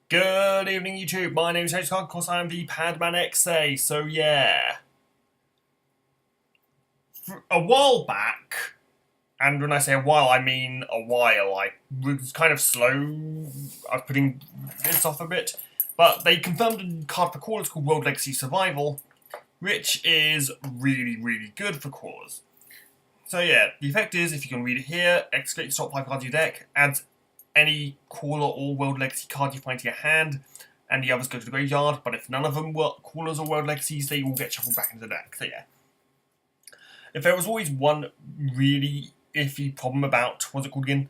Good evening, YouTube. My name is James Clark. Of course, I am the Padman XA. So, yeah. For a while back, and when I say a while, I mean a while. I was kind of slow. I was putting this off a bit. But they confirmed a card for crawlers called World Legacy Survival, which is really, really good for crawlers. So, yeah, the effect is, if you can read it here, excavates the top 5 cards of your deck, adds any crawler or World Legacy card you find to your hand, and the others go to the graveyard, but if none of them were crawlers or World Legacies, they all get shuffled back into the deck. So yeah. If there was always one really iffy problem about, what's it called again?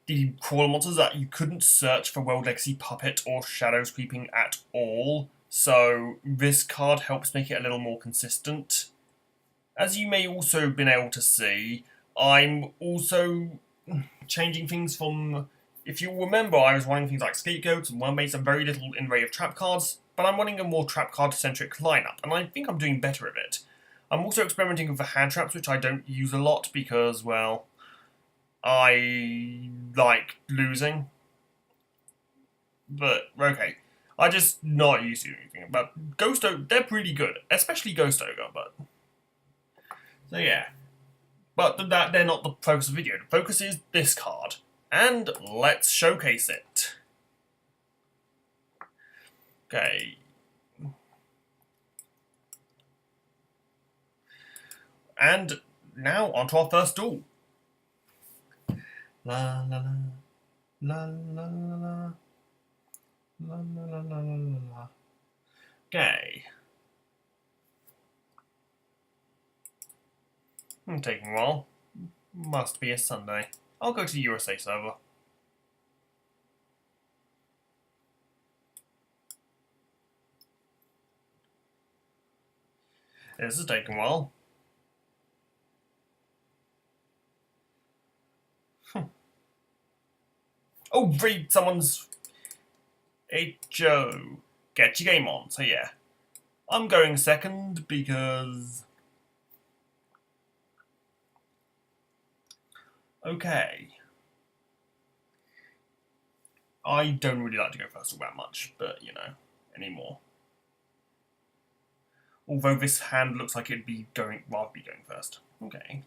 The crawler monsters, that you couldn't search for World Legacy Puppet or Shadows Creeping at all, so this card helps make it a little more consistent. As you may also have been able to see, I'm also changing things from... If you remember, I was running things like Scapegoats and Wormbaits and very little in array of trap cards, but I'm running a more trap card-centric lineup, and I think I'm doing better of it. I'm also experimenting with the hand traps, which I don't use a lot because, well, I like losing. But, okay. I just not used to anything. But Ghost Ogre, they're pretty good, especially Ghost Ogre, but... So yeah. But they're not the focus of the video. The focus is this card. And let's showcase it. Okay. And now onto our first duel. La la la. La la la la. La la la la la la. Okay. I'm taking a while. Must be a Sunday. I'll go to the USA server. This is taking a while. Oh, read someone's... Hey, Joe. Get your game on. So yeah. I'm going second because... Okay. I don't really like to go first all that much, but, you know, anymore. Although this hand looks like it'd be going, rather be going first. Okay.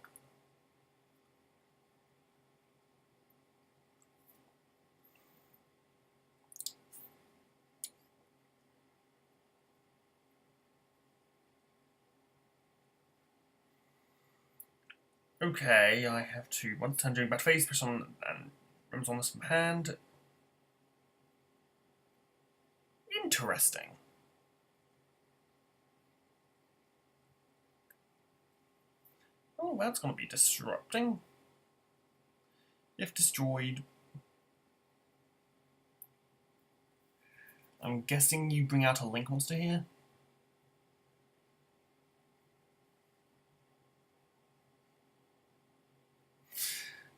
Okay, I have to, once turn during battle phase, press on and runs on this from hand. Interesting. Oh, that's going to be disrupting. If destroyed, I'm guessing you bring out a Link monster here?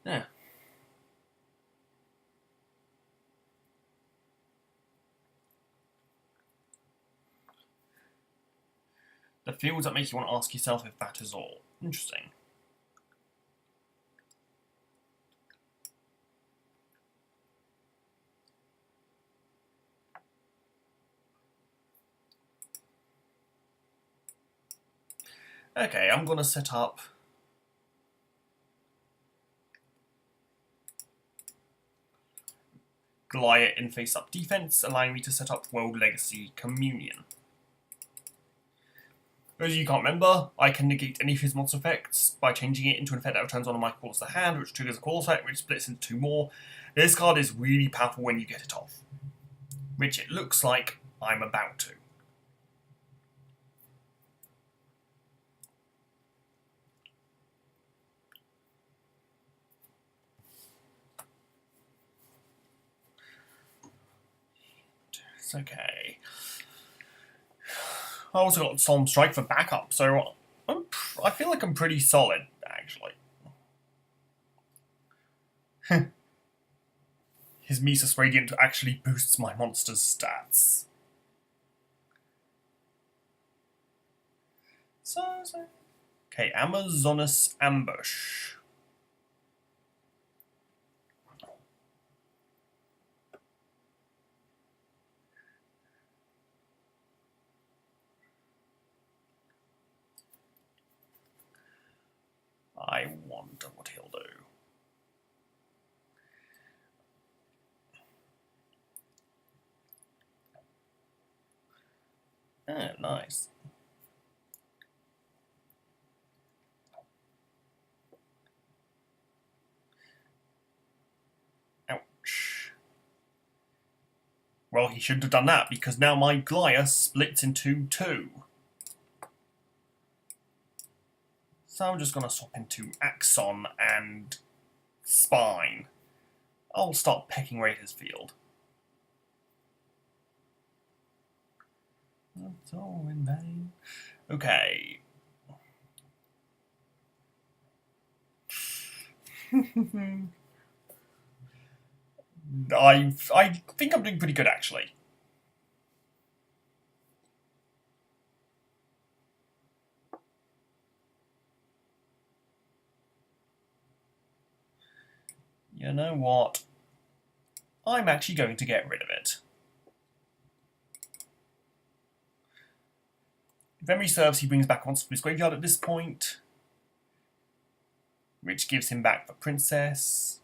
Yeah. The fields that make you want to ask yourself if that is all. Interesting. Okay, I'm going to set up Goliath in face-up defense, allowing me to set up World Legacy Communion. As you can't remember, I can negate any of his monster effects by changing it into an effect that returns one of my calls to hand, which triggers a call effect, which splits into 2 more. This card is really powerful when you get it off, which it looks like I'm about to. It's okay. I also got Solemn Strike for backup, so I feel like I'm pretty solid, actually. His Mesus Radiant actually boosts my monster's stats. Okay, Amazoness Ambush. I wonder what he'll do. Oh, nice. Ouch. Well, he shouldn't have done that, because now my Glire splits into two. So I'm just going to swap into Axon and Spine. I'll start pecking away at his field. It's all in vain. Okay. I think I'm doing pretty good, actually. You know what? I'm actually going to get rid of it. If memory serves, he brings back monsters from his graveyard at this point, which gives him back the princess.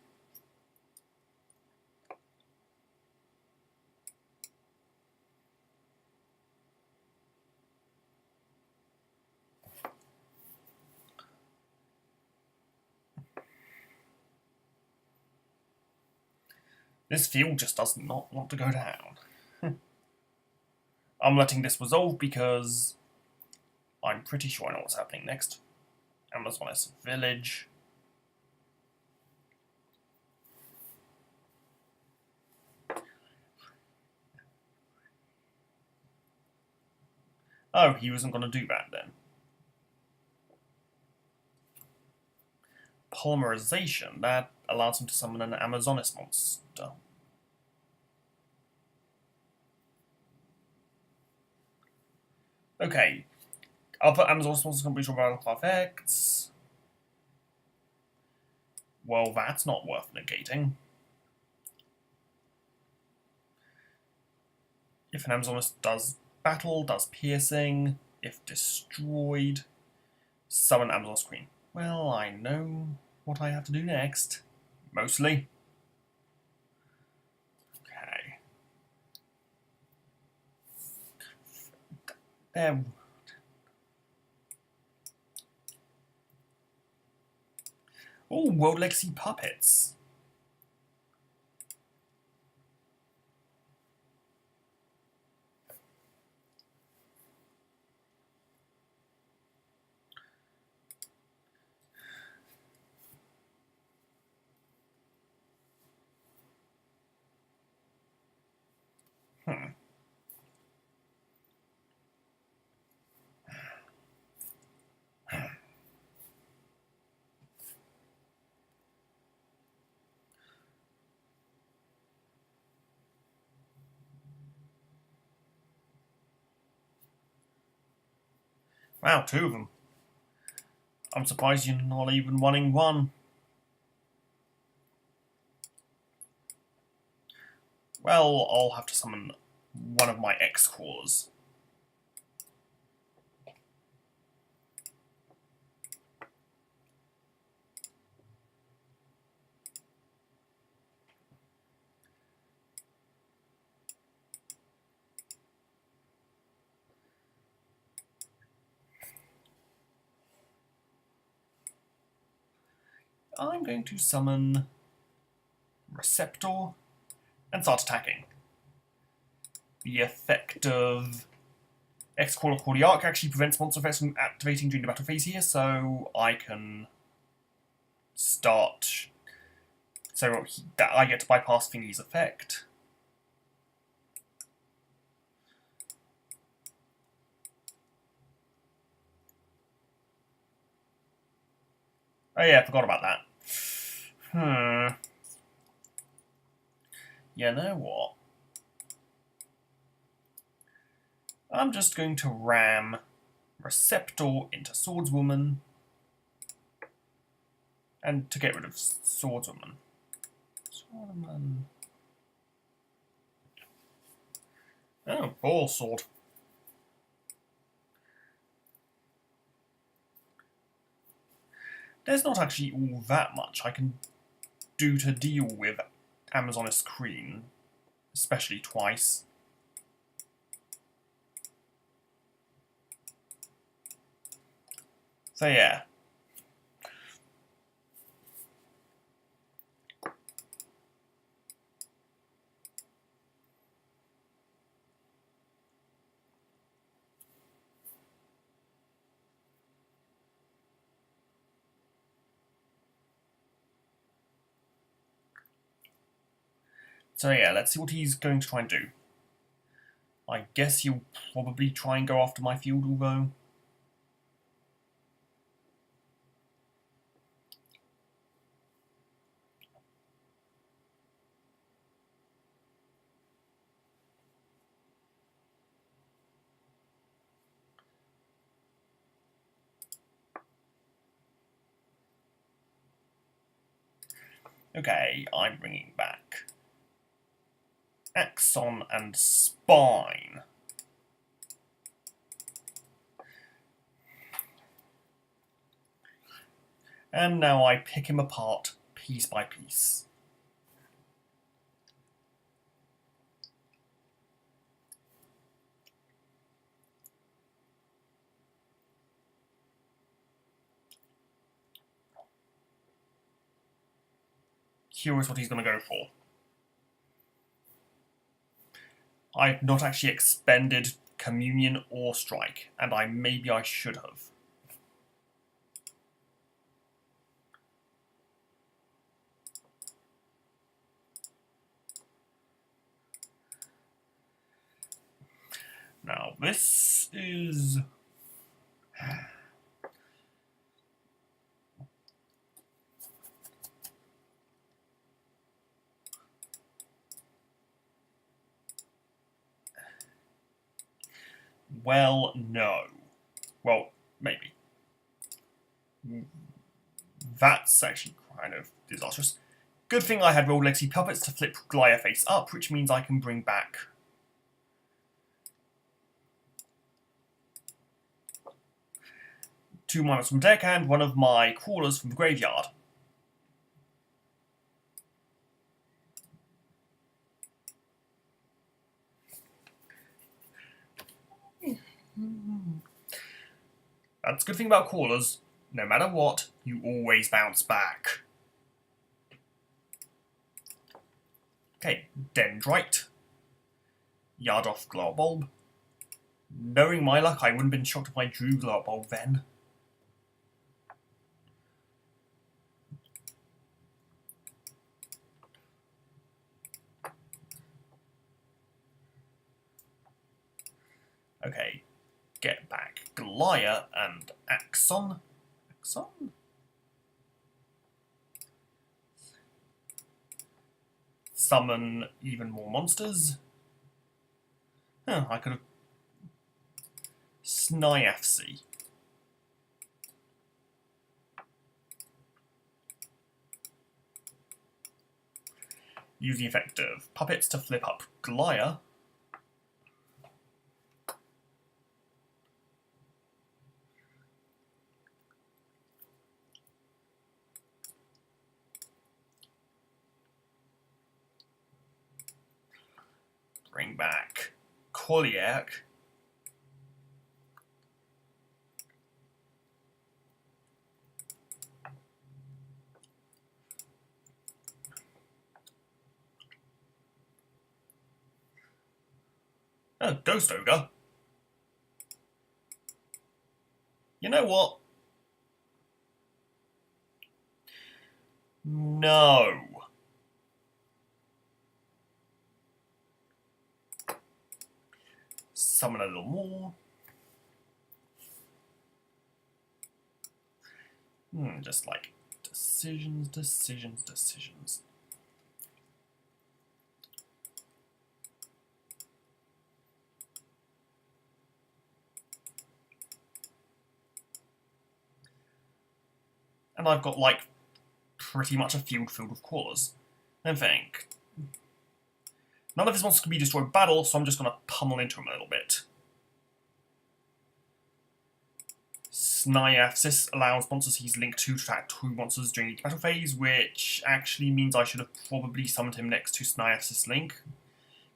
This field just does not want to go down. I'm letting this resolve because I'm pretty sure I know what's happening next. Amazoness Village. Oh, he wasn't going to do that then. Polymerization, that allows him to summon an Amazoness monster. Okay, I'll put Amazoness monsters can be drawn by effects. Well, that's not worth negating. If an Amazoness does battle, does piercing, if destroyed, summon Amazoness Queen. Well, I know what I have to do next. Mostly. Okay. There. Oh, World Legacy Puppets. Wow, two of them. I'm surprised you're not even wanting one. Well, I'll have to summon one of my X-Cores. I'm going to summon Receptor and start attacking. The effect of X-Caller Cordiarch actually prevents monster effects from activating during the battle phase here, so I can start. So that I get to bypass Thingy's effect. Oh yeah, I forgot about that. You know what? I'm just going to ram Receptor into Swordswoman and to get rid of Swordswoman. Oh, Ball Sword. There's not actually all that much I can do to deal with Amazoness Queen, especially twice. So yeah. So yeah, let's see what he's going to try and do. I guess he'll probably try and go after my feudal, though. Okay, I'm bringing back Axon and Spine. And now I pick him apart piece by piece. Curious what he's going to go for. I've not actually expended Communion or Strike, and maybe I should have. Now, this is... Well, no. Well, maybe. That's actually kind of disastrous. Good thing I had Roll Legacy Puppets to flip Goliath face up, which means I can bring back... 2 minus from deck and one of my Crawlers from the graveyard. That's a good thing about Crawlers. No matter what, you always bounce back. Okay, Dendrite. Yard off Glow Bulb. Knowing my luck, I wouldn't have been shocked if I drew Glow Bulb then. Okay, get back Goliath and Axon. Axon? Summon even more monsters. Huh, I could have... SNIFC. Use the effect of Puppets to flip up Goliath. Bring back Koliak. Oh, Ghost Ogre. You know what? No. Summon a little more. Just like decisions, decisions, decisions. And I've got, like, pretty much a field filled with Crawlers. I think. None of his monsters can be destroyed in battle, so I'm just going to pummel into him a little bit. CYHO allows monsters he's linked to attack 2 monsters during each battle phase, which actually means I should have probably summoned him next to CYHO link,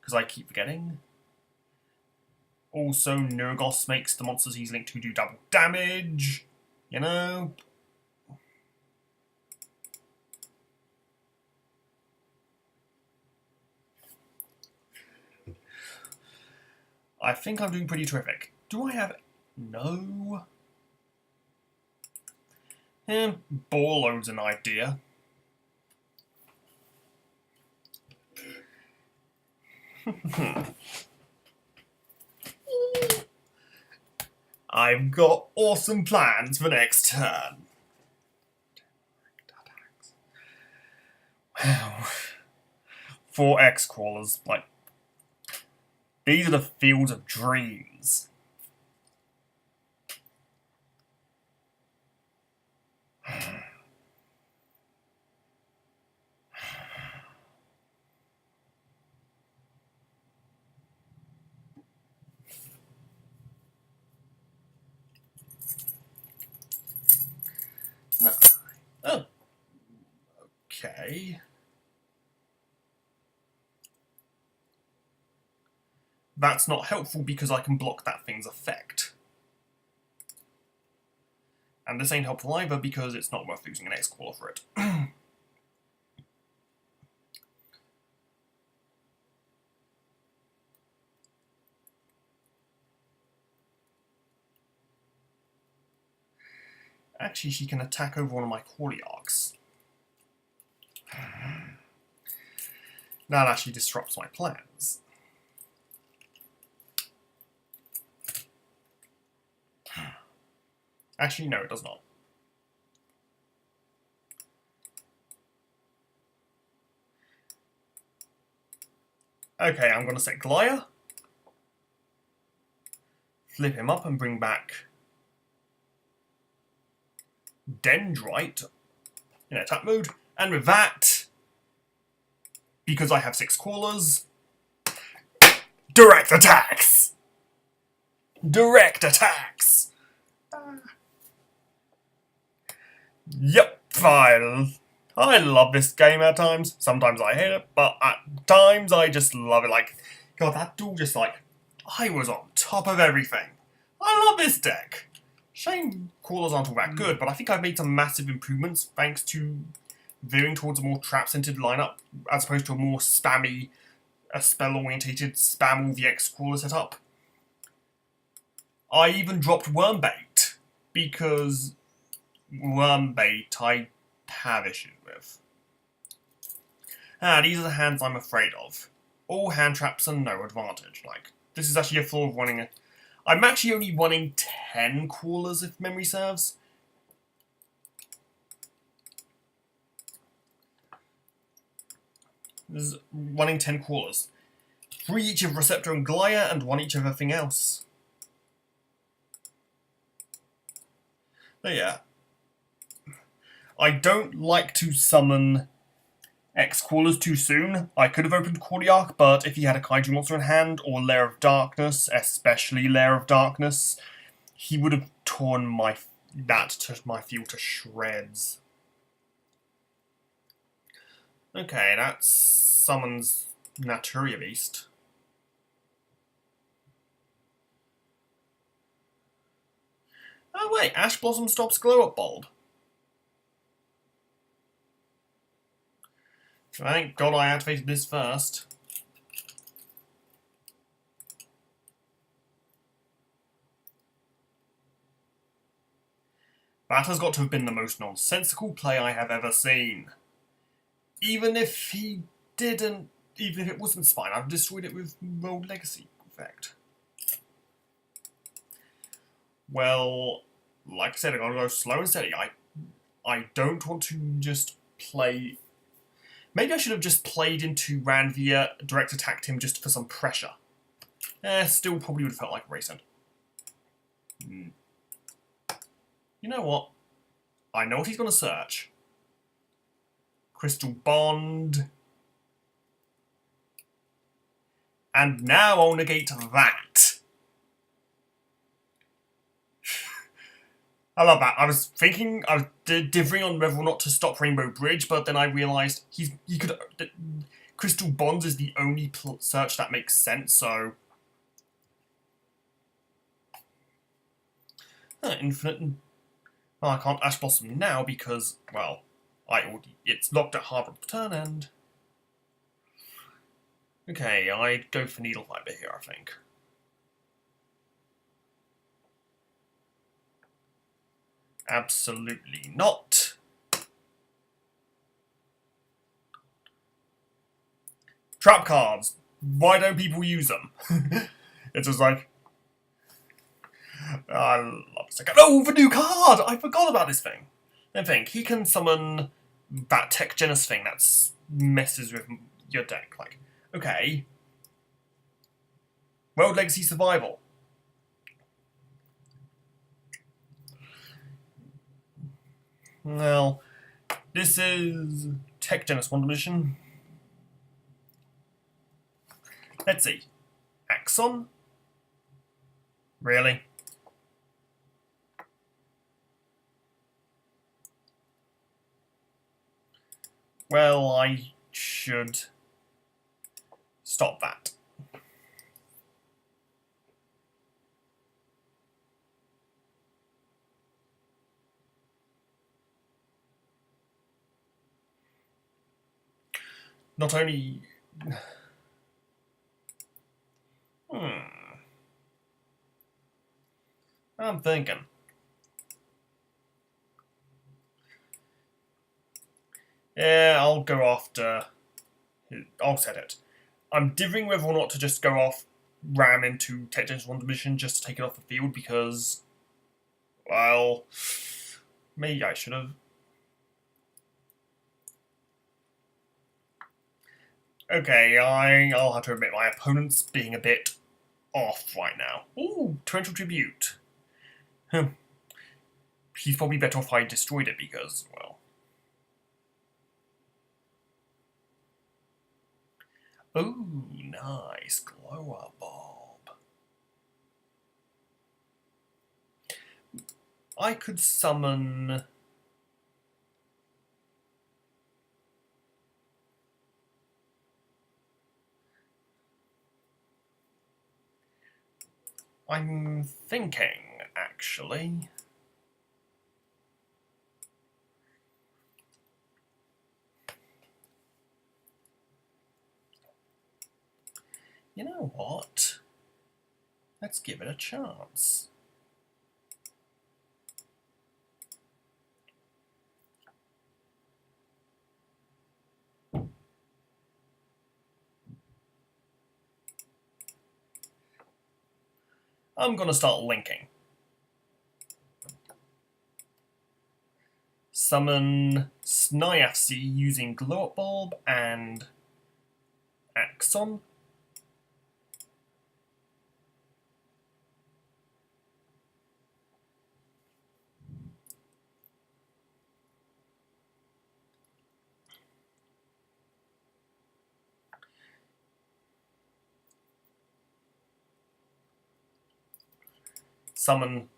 because I keep forgetting. Also, Nurgos makes the monsters he's linked to do double damage, you know. I think I'm doing pretty terrific. Do I have... No. Ball loads an idea. I've got awesome plans for next turn. Wow. 4 X-Crawlers, like... These are the fields of dreams. No. Oh. Okay. That's not helpful because I can block that thing's effect. And this ain't helpful either because it's not worth losing an X-Crawler for it. Actually, she can attack over one of my Krawler. That actually disrupts my plans. Actually, no, it does not. Okay, I'm going to set Glaya, flip him up and bring back Dendrite in attack mode. And with that, because I have 6 Crawlers, direct attacks! Direct attacks! Yep, I love this game at times. Sometimes I hate it, but at times I just love it. Like, God, that duel just like, I was on top of everything. I love this deck. Shame Crawlers aren't all that good, but I think I've made some massive improvements thanks to veering towards a more trap-centered lineup as opposed to a more spammy, spell-orientated spam all the X-Crawler setup. I even dropped Wormbait because Wormbait I have issues with. These are the hands I'm afraid of. All hand traps are no advantage. Like, this is actually a flaw of running a... I'm actually only running 10 Crawlers if memory serves. This is running 10 Crawlers. 3 each of Receptor and Glaya and 1 each of everything else. But yeah. I don't like to summon X-Crawlers too soon. I could have opened Krawler, but if he had a Kaiju monster in hand, or Lair of Darkness, especially Lair of Darkness, he would have torn my field to shreds. Okay, that summons Naturia Beast. Oh wait, Ash Blossom stops Glow Up Bulb. Thank God I activated this first. That has got to have been the most nonsensical play I have ever seen. Even if he didn't, even if it wasn't Spine, I've destroyed it with Rogue Legacy effect. Well, like I said, I gotta go slow and steady. I don't want to just play... Maybe I should have just played into Ranvia, direct attacked him just for some pressure. Still probably would have felt like a race end. You know what? I know what he's going to search. Crystal Bond. And now I'll negate that. I love that. I was thinking, I was differing on whether or not to stop Rainbow Bridge, but then I realised he could. Crystal Bonds is the only search that makes sense, so. Infinite. Well, I can't Ash Blossom now because, well, it's locked at hard on the turn end. Okay, I'd go for Needle Fiber here, I think. Absolutely not. Trap cards. Why don't people use them? It's just like... I love a second. Oh, the new card! I forgot about this thing. I think he can summon that Tech Genesis thing that messes with your deck. Like, okay. World Legacy Survival. Well, this is Tech Genesis 1 Dimension. Let's see. Axon? Really? Well, I should stop that. Not only... I'm thinking. Yeah, I'll go after... I'll set it. I'm differing whether or not to just go off Ram into Tech Genesis 1 Dimension just to take it off the field because... Well... Maybe I should have. Okay, I'll have to admit my opponent's being a bit off right now. Ooh, Torrential Tribute. He's probably better off I destroyed it because, well... Ooh, nice. Glow-up bulb. I could summon... I'm thinking, actually. You know what? Let's give it a chance. I'm gonna start linking. Summon CYHO using Glow-up Bulb and Axon. Summon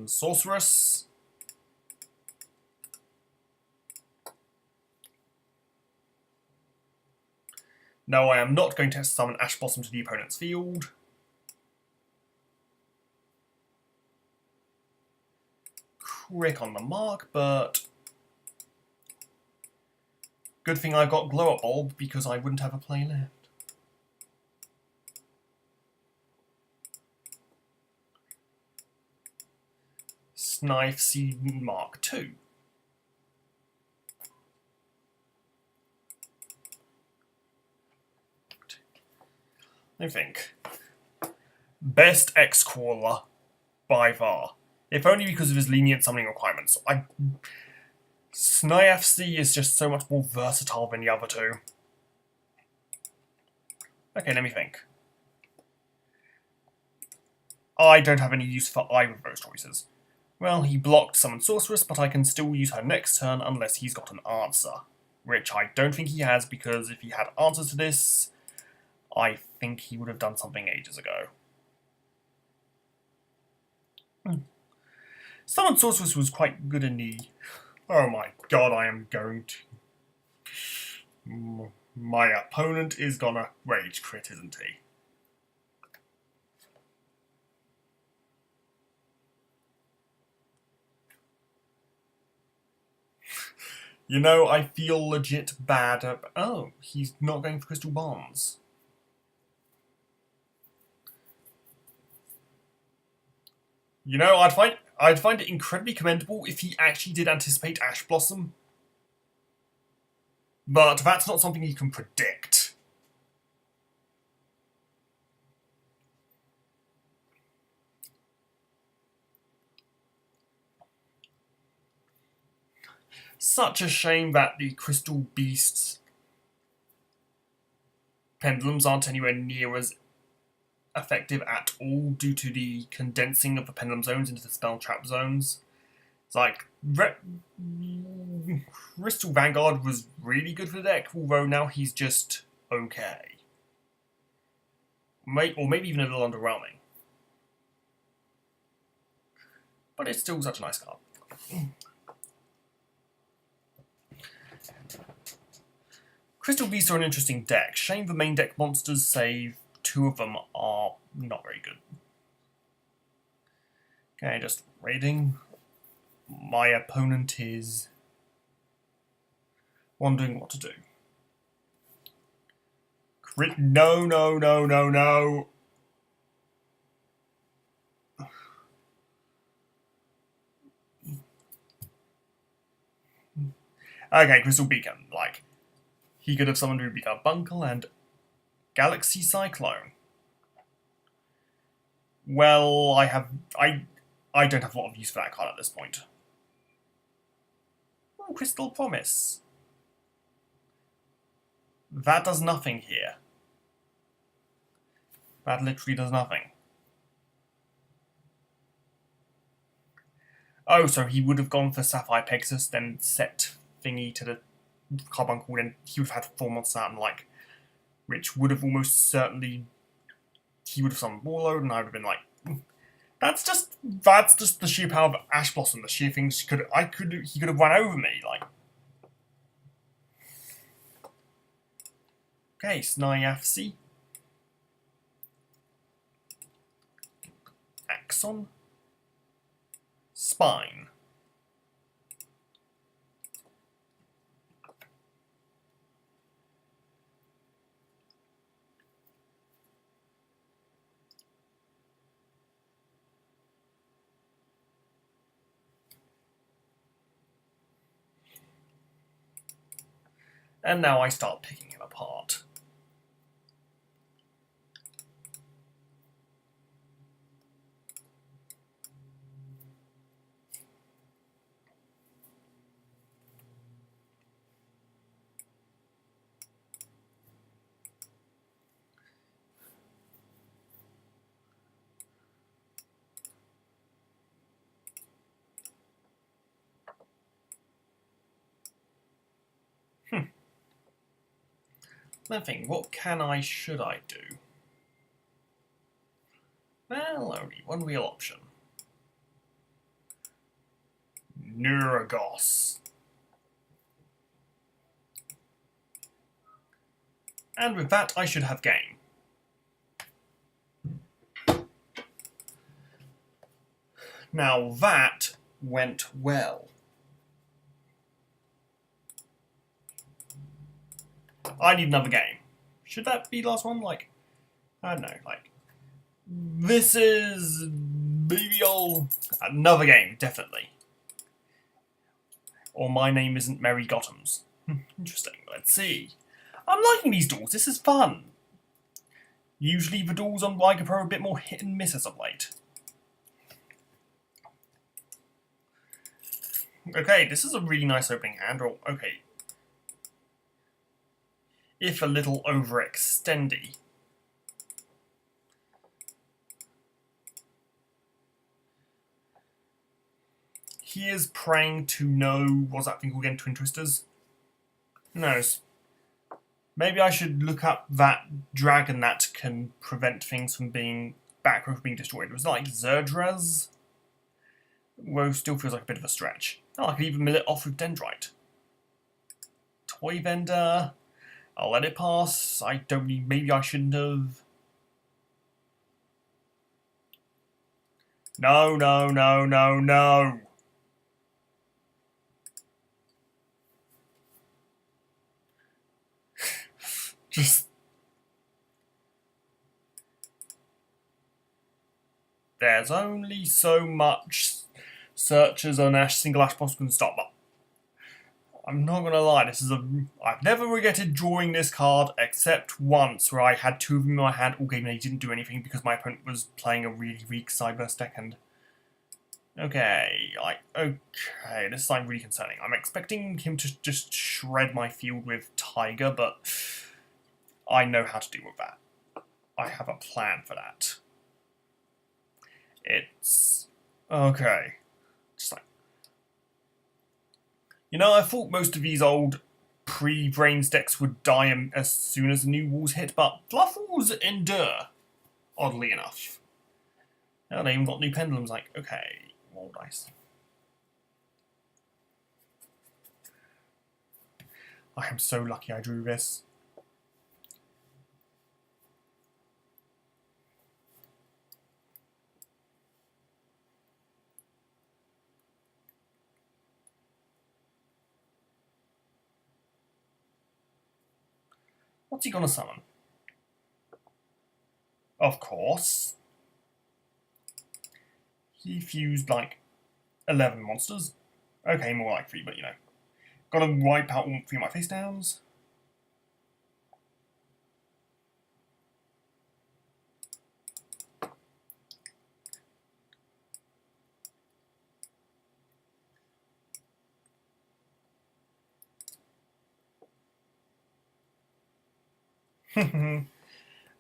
Sorceress. No, I am not going to summon Ash Blossom to the opponent's field. Quick on the mark, but... Good thing I got Glow-up Bulb because I wouldn't have a play left. CYHO Mark II. I think. Best X-Crawler by far. If only because of his lenient summoning requirements. CYHO is just so much more versatile than the other two. Okay, let me think. I don't have any use for either of those choices. Well, he blocked Summon Sorceress, but I can still use her next turn unless he's got an answer. Which I don't think he has, because if he had answers to this, I think he would have done something ages ago. Summon Sorceress was quite good in the... Oh my god, I am going to... My opponent is gonna rage crit, isn't he? You know, I feel legit bad. Oh, he's not going for crystal bombs. You know, I'd find it incredibly commendable if he actually did anticipate Ash Blossom. But that's not something you can predict. Such a shame that the Crystal Beast's pendulums aren't anywhere near as effective at all due to the condensing of the pendulum zones into the spell trap zones. It's like Crystal Vanguard was really good for the deck, although now he's just okay. Or maybe even a little underwhelming. But it's still such a nice card. Crystal Beasts are an interesting deck. Shame the main deck monsters, save 2 of them, are not very good. Okay, just raiding. My opponent is wondering what to do. No, no, no, no, no. Okay, Crystal Beacon. Like, he could have summoned Ruby Carbuncle and Galaxy Cyclone. Well, I don't have a lot of use for that card at this point. Oh, Crystal Promise. That does nothing here. That literally does nothing. Oh, so he would have gone for Sapphire Pegasus, then set thingy to the Carbuncle, then he would have had 4 monsters out and like, which would have almost certainly, he would have summoned Warlord, and I would have been like, that's just the sheer power of Ash Blossom, the sheer things he could have run over me, like. Okay, Snyafsi. Axon. Spine. And now I start picking him apart. Nothing. What should I do? Well, only one real option. Neuragos. And with that, I should have game. Now that went well. I need another game. Should that be the last one? Like, I don't know, like, this is, maybe another game, definitely. Or My Name Isn't Mary Gothams. Interesting, let's see. I'm liking these duels, this is fun. Usually the duels on Liga Pro are a bit more hit and miss as of late. Okay, this is a really nice opening hand, or, okay. If a little overextendy. He is praying to know, what's that thing called again, Twin Twisters? Who knows? Maybe I should look up that dragon that can prevent things from being, back from being destroyed. Was it like Zerdraz? Although still feels like a bit of a stretch. Oh, I could even mill it off with Dendrite. Toy vendor. I'll let it pass. I don't need. Maybe I shouldn't have. No, no, no, no, no. Just. There's only so much searches on a single Ash boss can stop. But I'm not gonna lie, I've never regretted drawing this card except once, where I had two of them in my hand all game and I didn't do anything because my opponent was playing a really weak Cyburst deck. And okay, this is like really concerning. I'm expecting him to just shred my field with Tiger, but I know how to deal with that. I have a plan for that. It's okay. Just like, you know, I thought most of these old pre-Brains decks would die as soon as the new walls hit, but Fluffles endure, oddly enough. Now they even got new pendulums. Like, okay, more dice. I am so lucky I drew this. What's he gonna summon? Of course. He fused like 11 monsters. Okay, more like 3, but you know. Gotta wipe out all 3 of my face downs.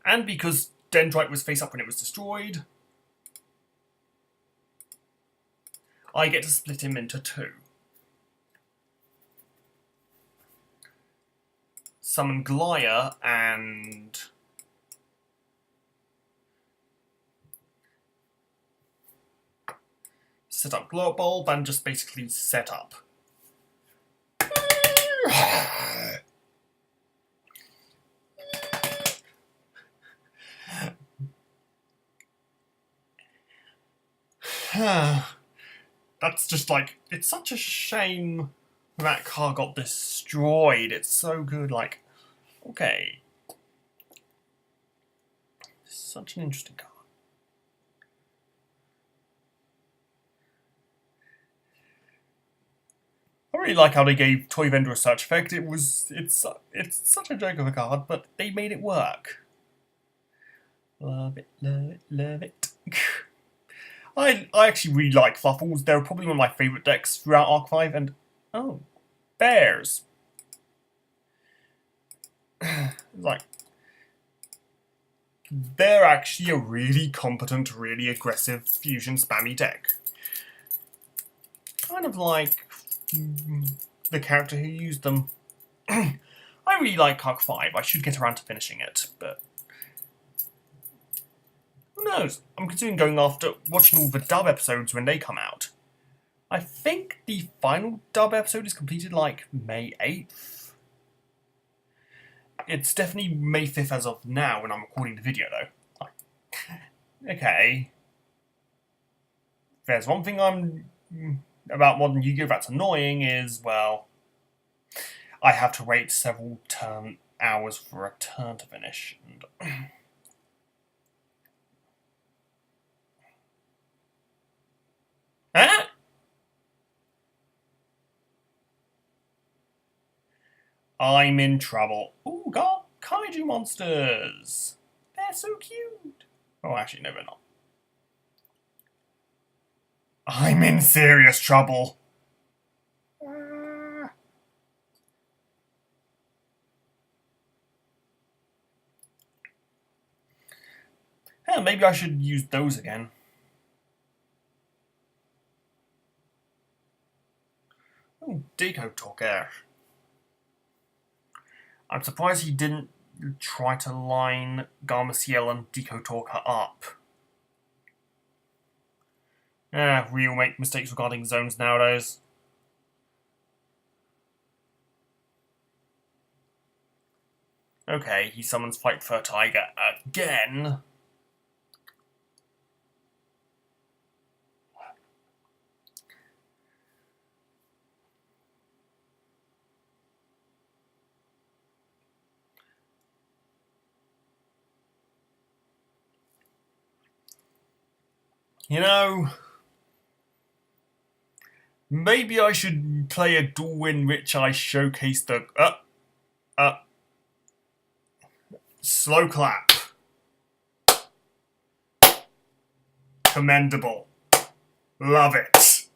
And because Dendrite was face up when it was destroyed, I get to split him into 2. Summon Glaya and set up Glow Bulb and just basically set up. That's just like, it's such a shame that card got destroyed. It's so good, like, okay. Such an interesting card. I really like how they gave Toy Vendor a search effect. It's such a joke of a card, but they made it work. Love it, love it, love it. I actually really like Fluffles. They're probably one of my favourite decks throughout Arc 5, and oh, bears. Like, they're actually a really competent, really aggressive fusion spammy deck. Kind of like the character who used them. I really like Arc 5. I should get around to finishing it, but who knows? I'm considering going after watching all the dub episodes when they come out. I think the final dub episode is completed like May 8th. It's definitely May 5th as of now when I'm recording the video, though. Okay. There's one thing about modern Yu-Gi-Oh! That's annoying is, well, I have to wait several hours for a turn to finish. And ah! I'm in trouble. Ooh, God, kaiju monsters. They're so cute. Oh, actually, no, they're not. I'm in serious trouble. Yeah, maybe I should use those again. Oh, Deco Talker. I'm surprised he didn't try to line Garmaciel and Deco Talker up. We all make mistakes regarding zones nowadays. Okay, he summons Fight for a Tiger again. You know, maybe I should play a duel in which I showcase the slow clap. Commendable. Love it.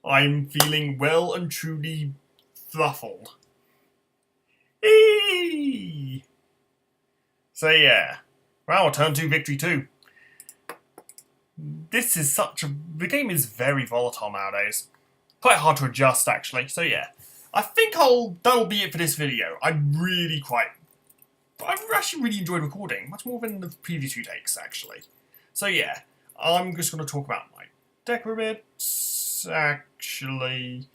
I'm feeling well and truly fluffled. Eee! So yeah. Wow, turn 2 victory 2. This is the game is very volatile nowadays. Quite hard to adjust, actually. So yeah. I think that'll be it for this video. I've actually really enjoyed recording, much more than the previous 2 takes, actually. So yeah, I'm just going to talk about my deck for a bit. Actually,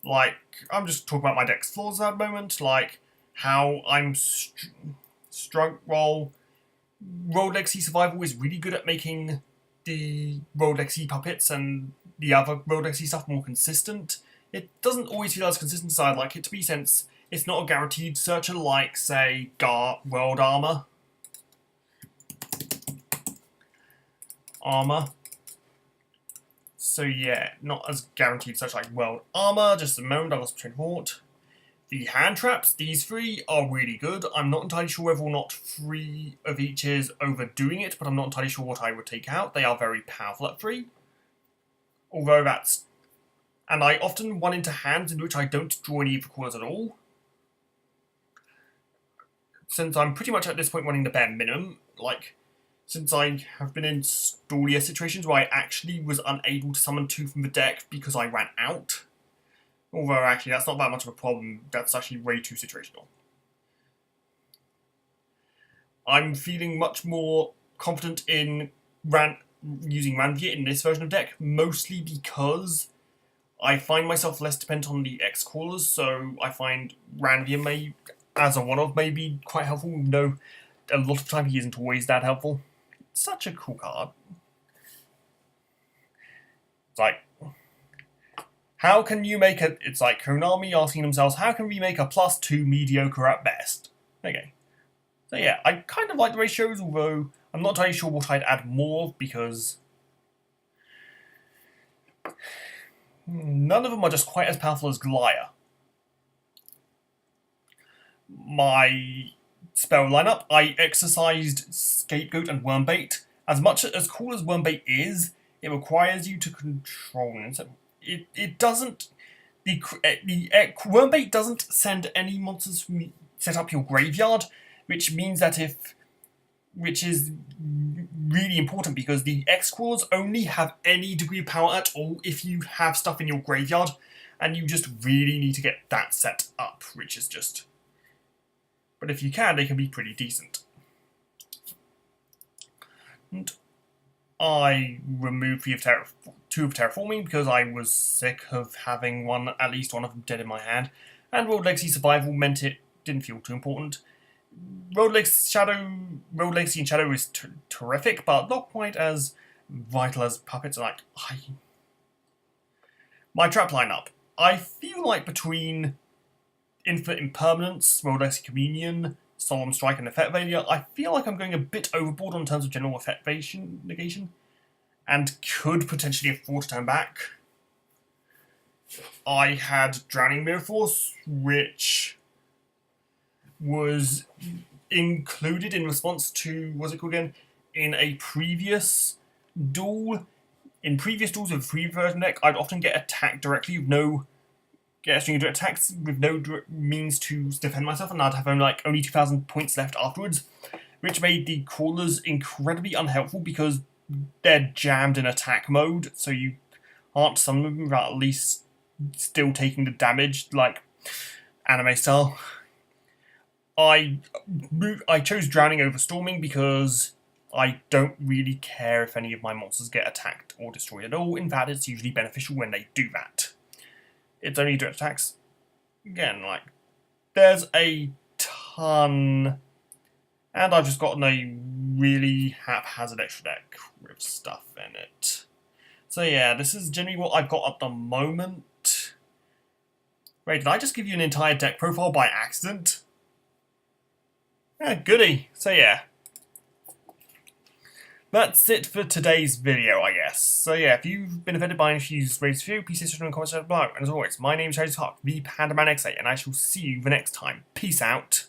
I'm just talking about my deck's flaws at the moment, like how I'm Rolled Legacy Survival is really good at making the Rolled Legacy puppets and the other Rolled Legacy stuff more consistent. It doesn't always feel as consistent as I'd like it to be, since it's not a guaranteed searcher like, say, World Armor. So yeah, not as guaranteed such like World Armor. Just a moment, I lost my train of thought. The hand traps, these 3 are really good. I'm not entirely sure whether or not 3 of each is overdoing it, but I'm not entirely sure what I would take out. They are very powerful at 3. Although that's... And I often run into hands in which I don't draw any of the corners at all. Since I'm pretty much at this point running the bare minimum, since I have been in stallier situations where I actually was unable to summon 2 from the deck because I ran out. Although, actually, that's not that much of a problem. That's actually way too situational. I'm feeling much more confident in using Ranvier in this version of deck, mostly because I find myself less dependent on the X-Callers, so I find Ranvier as a one-off may be quite helpful, though a lot of the time he isn't always that helpful. Such a cool card. It's like... How can you make a... It's like Konami asking themselves, how can we make a +2 mediocre at best? Okay. So yeah, I kind of like the ratios, although I'm not entirely sure what I'd add more, because none of them are just quite as powerful as Glaya. My spell lineup, I exercised Scapegoat and Wormbait. As cool as Wormbait is, it requires you to control it. It doesn't... The Wormbait doesn't send any monsters from set up your graveyard, which means that which is really important, because the X-Crawlers only have any degree of power at all if you have stuff in your graveyard, and you just really need to get that set up, which is just... But if you can, they can be pretty decent. And I removed 2 of Terraforming because I was sick of having at least one of them dead in my hand, and World Legacy Survival meant it didn't feel too important. World Legacy and Shadow is terrific, but not quite as vital as Puppets. My trap lineup. I feel like between Infinite Impermanence, World Legacy Communion, Solemn Strike, and Effect Failure, I feel like I'm going a bit overboard in terms of general effect negation, and could potentially afford to turn back. I had Drowning Mirror Force, which was included in response to, what's it called again, in a previous duel. In previous duels with free version deck, I'd often get attacked directly with get a string of direct attacks with no means to defend myself, and I'd have only 2,000 points left afterwards, which made the Crawlers incredibly unhelpful because they're jammed in attack mode, so you aren't summoning them without at least still taking the damage, like anime style. I chose Drowning over Storming because I don't really care if any of my monsters get attacked or destroyed at all. In fact, it's usually beneficial when they do that. It's only direct attacks. Again, like, there's a ton. And I've just gotten a really haphazard extra deck with stuff in it. So yeah, this is generally what I've got at the moment. Wait, did I just give you an entire deck profile by accident? Yeah, goody. So yeah. That's it for today's video, I guess. So yeah, if you've been offended by any issues raised for you, please say so in the comments down below. And as always, my name is CYHO, the Pandaman X8, and I shall see you the next time. Peace out.